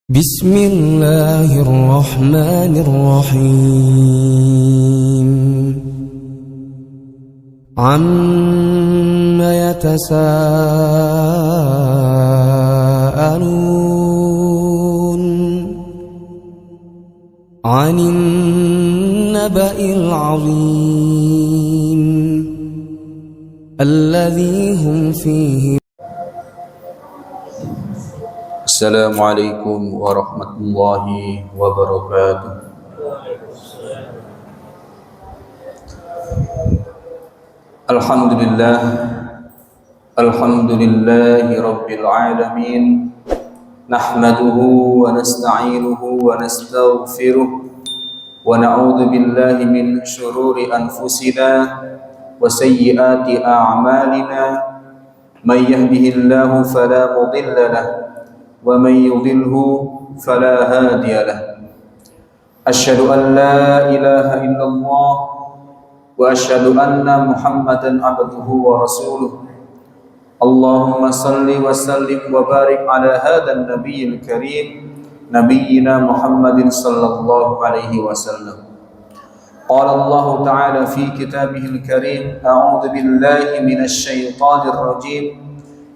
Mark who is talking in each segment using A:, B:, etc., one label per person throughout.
A: Bismillahirrahmanirrahim. Amma yatasa'alun 'anil naba'il 'azim alladzi hum fihi.
B: Assalamualaikum warahmatullahi wabarakatuh. Alhamdulillahi rabbil alamin. Nahmaduhu wa nasta'inuhu wa nastaghfiruh wa na'udzu billahi min shururi anfusina wa sayyiati a'malina. May yahdihillahu fala mudilla lahu wa may yudlilhu fala hadiya lahu. Asyhadu an la ilaha illallah wa asyhadu anna Muhammadan abduhu wa rasuluh. Allahumma salli wa sallim wa barik ala hadzal nabiyil karim nabiyyina Muhammadin sallallahu alaihi wasallam. Qala Allah ta'ala fi kitabihil karim, a'udzu billahi minasy syaithanir rajim.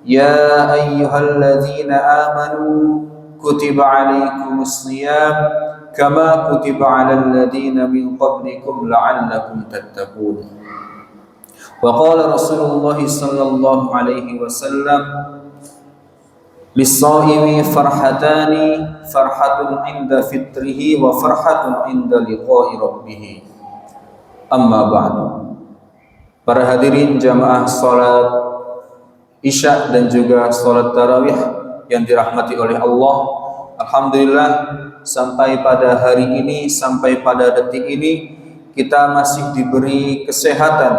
B: Ya ayyuhalladzina amanu kutiba alaikumus shiyam kama kutiba alal ladzina min qablikum la'allakum tattaqun. Wa qala Rasulullah sallallahu alaihi wasallam, lis-shaimi farhatani, farhatun 'inda fitrihi wa farhatun 'inda liqa'i rabbih. Amma ba'du. Para hadirin jamaah salat Isya dan juga salat tarawih yang dirahmati oleh Allah. Alhamdulillah, sampai pada hari ini, sampai pada detik ini, kita masih diberi kesehatan,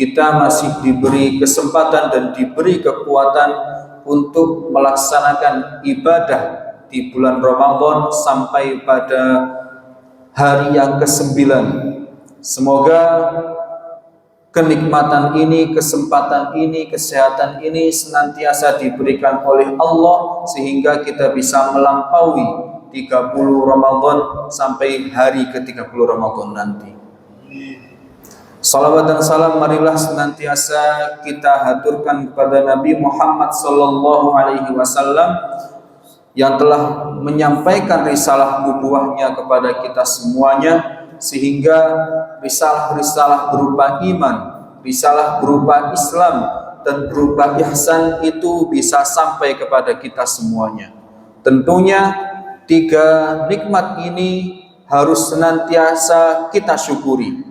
B: kita masih diberi kesempatan dan diberi kekuatan untuk melaksanakan ibadah di bulan Ramadan sampai pada hari yang ke-9. Semoga kenikmatan ini, kesempatan ini, kesehatan ini senantiasa diberikan oleh Allah sehingga kita bisa melampaui 30 Ramadan sampai hari ke-30 Ramadan nanti. Salawat dan salam marilah senantiasa kita haturkan kepada Nabi Muhammad sallallahu alaihi wasallam yang telah menyampaikan risalah nubuwahnya kepada kita semuanya, sehingga risalah-risalah berupa iman, risalah berupa Islam, dan berupa ihsan itu bisa sampai kepada kita semuanya. Tentunya 3 nikmat ini harus senantiasa kita syukuri,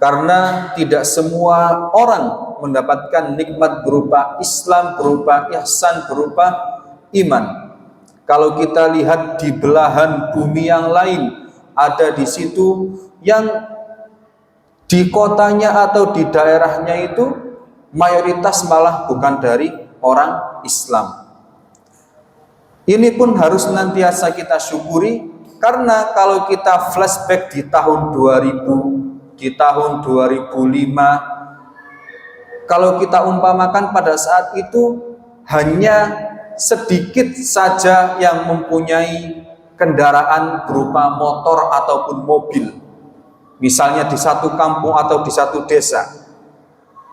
B: karena tidak semua orang mendapatkan nikmat berupa Islam, berupa ihsan, berupa iman. Kalau kita lihat di belahan bumi yang lain, ada di situ yang di kotanya atau di daerahnya itu mayoritas malah bukan dari orang Islam. Ini pun harus senantiasa kita syukuri, karena kalau kita flashback di tahun 2000, di tahun 2005, kalau kita umpamakan pada saat itu hanya sedikit saja yang mempunyai kendaraan berupa motor ataupun mobil, misalnya di satu kampung atau di satu desa.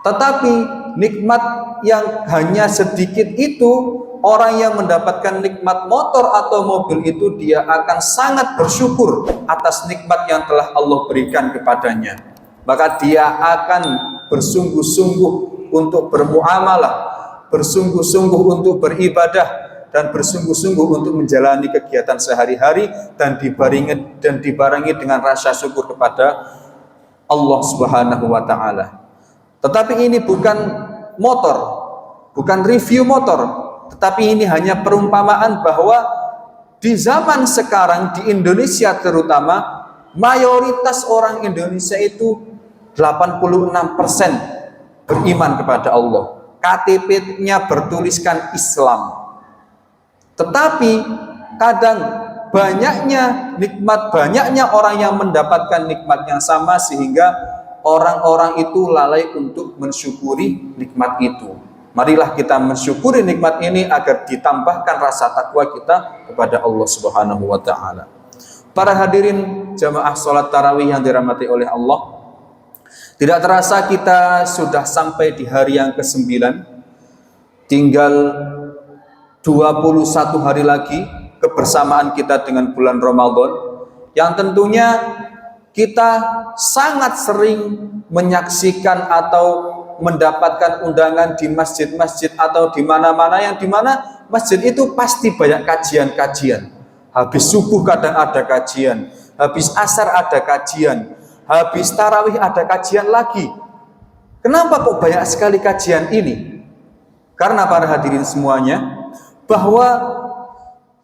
B: Tetapi nikmat yang hanya sedikit itu, orang yang mendapatkan nikmat motor atau mobil itu, dia akan sangat bersyukur atas nikmat yang telah Allah berikan kepadanya. Maka dia akan bersungguh-sungguh untuk bermuamalah, bersungguh-sungguh untuk beribadah, dan bersungguh-sungguh untuk menjalani kegiatan sehari-hari, dan dibarengi dengan rasa syukur kepada Allah Subhanahu wa taala. Tetapi ini bukan motor, bukan review motor, tetapi ini hanya perumpamaan bahwa di zaman sekarang di Indonesia terutama, mayoritas orang Indonesia itu 86% beriman kepada Allah. KTP-nya bertuliskan Islam. Tetapi kadang banyaknya orang yang mendapatkan nikmat yang sama, sehingga orang-orang itu lalai untuk mensyukuri nikmat itu. Marilah kita mensyukuri nikmat ini agar ditambahkan rasa takwa kita kepada Allah Subhanahu wa taala. Para hadirin jamaah salat tarawih yang dirahmati oleh Allah, tidak terasa kita sudah sampai di hari yang ke-9. Tinggal 21 hari lagi kebersamaan kita dengan bulan Ramadan, yang tentunya kita sangat sering menyaksikan atau mendapatkan undangan di masjid-masjid atau di mana-mana, yang dimana masjid itu pasti banyak kajian-kajian. Habis subuh kadang ada kajian, habis asar ada kajian, habis tarawih ada kajian lagi. Kenapa kok banyak sekali kajian ini? Karena para hadirin semuanya, bahwa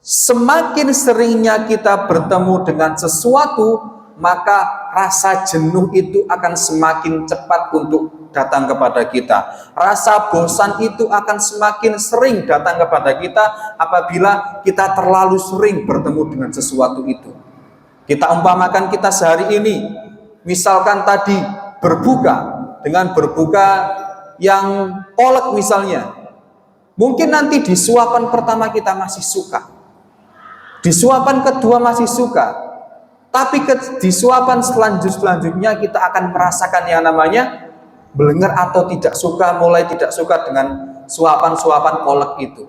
B: semakin seringnya kita bertemu dengan sesuatu, maka rasa jenuh itu akan semakin cepat untuk datang kepada kita. Rasa bosan itu akan semakin sering datang kepada kita apabila kita terlalu sering bertemu dengan sesuatu itu. Kita umpamakan kita sehari ini, misalkan tadi berbuka dengan berbuka yang kolak misalnya, mungkin nanti di suapan pertama kita masih suka, di suapan kedua masih suka, tapi di suapan selanjutnya kita akan merasakan yang namanya belenger atau tidak suka, mulai tidak suka dengan suapan-suapan kolak itu.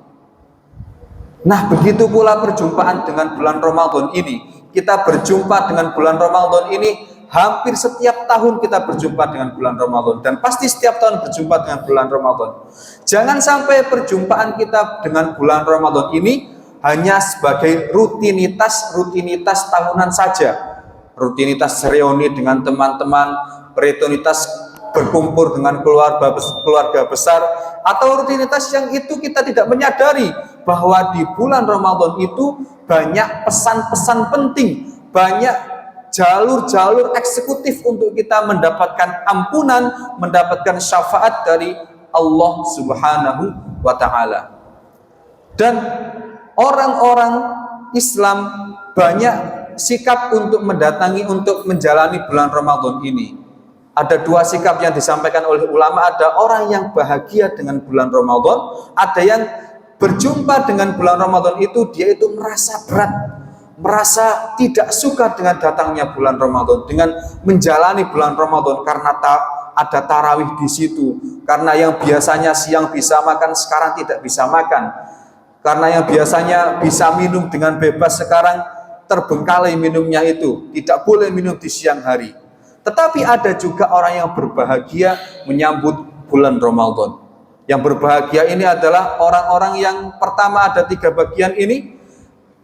B: Nah, begitu pula perjumpaan dengan bulan Ramadan ini. Kita berjumpa dengan bulan Ramadan ini hampir setiap tahun, kita berjumpa dengan bulan Ramadan, dan pasti setiap tahun berjumpa dengan bulan Ramadan. Jangan sampai perjumpaan kita dengan bulan Ramadan ini hanya sebagai rutinitas tahunan saja, rutinitas reuni dengan teman-teman, rutinitas berkumpul dengan keluarga besar, atau rutinitas yang itu kita tidak menyadari bahwa di bulan Ramadan itu banyak pesan-pesan penting, banyak jalur-jalur eksekutif untuk kita mendapatkan ampunan, mendapatkan syafaat dari Allah Subhanahu wa taala. Dan orang-orang Islam banyak sikap untuk mendatangi, untuk menjalani bulan Ramadan ini. Ada dua sikap yang disampaikan oleh ulama. Ada orang yang bahagia dengan bulan Ramadan, ada yang berjumpa dengan bulan Ramadan itu dia itu merasa berat, merasa tidak suka dengan datangnya bulan Ramadan, dengan menjalani bulan Ramadan, karena ada tarawih di situ, karena yang biasanya siang bisa makan sekarang tidak bisa makan, karena yang biasanya bisa minum dengan bebas sekarang terbengkalai minumnya itu, tidak boleh minum di siang hari. Tetapi ada juga orang yang berbahagia menyambut bulan Ramadan. Yang berbahagia ini adalah orang-orang yang pertama, ada 3 bagian ini.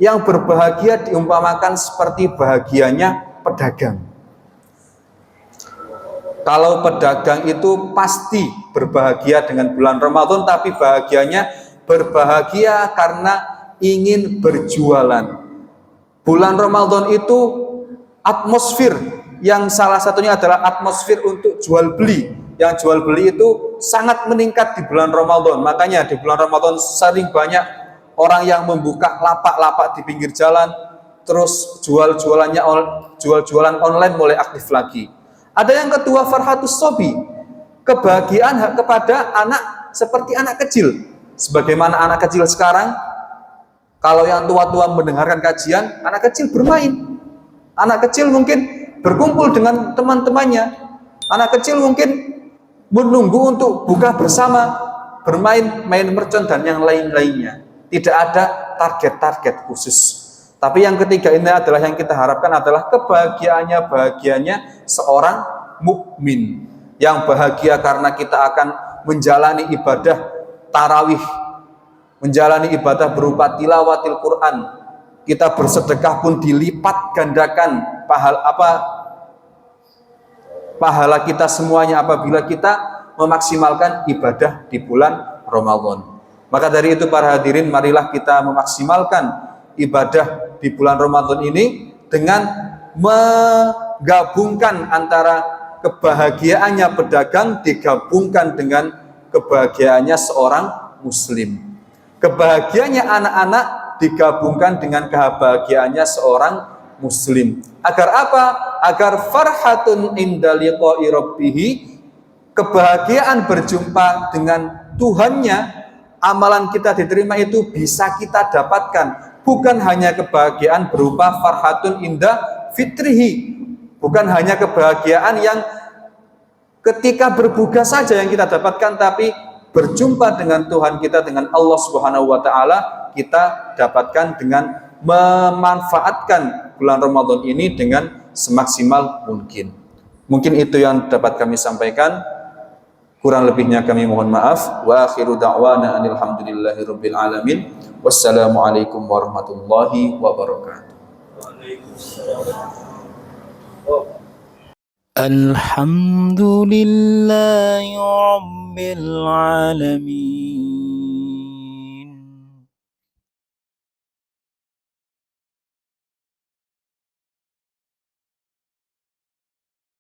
B: Yang berbahagia diumpamakan seperti bahagianya pedagang. Kalau pedagang itu pasti berbahagia dengan bulan Ramadan, tapi bahagianya berbahagia karena ingin berjualan. Bulan Ramadan itu atmosfer yang salah satunya adalah atmosfer untuk jual beli. Yang jual beli itu sangat meningkat di bulan Ramadan. Makanya di bulan Ramadan sering banyak orang yang membuka lapak-lapak di pinggir jalan, terus jualan online mulai aktif lagi. Ada yang kedua, farhatus sobi, kebahagiaan kepada anak seperti anak kecil. Sebagaimana anak kecil sekarang, kalau yang tua-tua mendengarkan kajian, anak kecil bermain. Anak kecil mungkin berkumpul dengan teman-temannya. Anak kecil mungkin menunggu untuk buka bersama, bermain, main mercon dan yang lain-lainnya. Tidak ada target-target khusus. Tapi yang ketiga ini adalah yang kita harapkan adalah bahagianya seorang mukmin, yang bahagia karena kita akan menjalani ibadah tarawih, menjalani ibadah berupa tilawatil Quran. Kita bersedekah pun dilipat gandakan pahala kita semuanya apabila kita memaksimalkan ibadah di bulan Ramadan. Maka dari itu para hadirin, marilah kita memaksimalkan ibadah di bulan Ramadan ini dengan menggabungkan antara kebahagiaannya pedagang digabungkan dengan kebahagiaannya seorang muslim. Kebahagiaannya anak-anak digabungkan dengan kebahagiaannya seorang muslim. Agar apa? Agar farhatun inda liqa'i rabbih, kebahagiaan berjumpa dengan Tuhannya, amalan kita diterima itu bisa kita dapatkan. Bukan hanya kebahagiaan berupa farhatun indah fitrihi, bukan hanya kebahagiaan yang ketika berbuka saja yang kita dapatkan, tapi berjumpa dengan Tuhan kita, dengan Allah Subhanahu wa taala, kita dapatkan dengan memanfaatkan bulan Ramadan ini dengan semaksimal mungkin. Mungkin itu yang dapat kami sampaikan. Kurang lebihnya kami mohon maaf. Wa akhiru da'wana alhamdulillahirabbil alamin. Wassalamualaikum warahmatullahi wabarakatuh.
C: Alhamdulillahi rabbil alamin.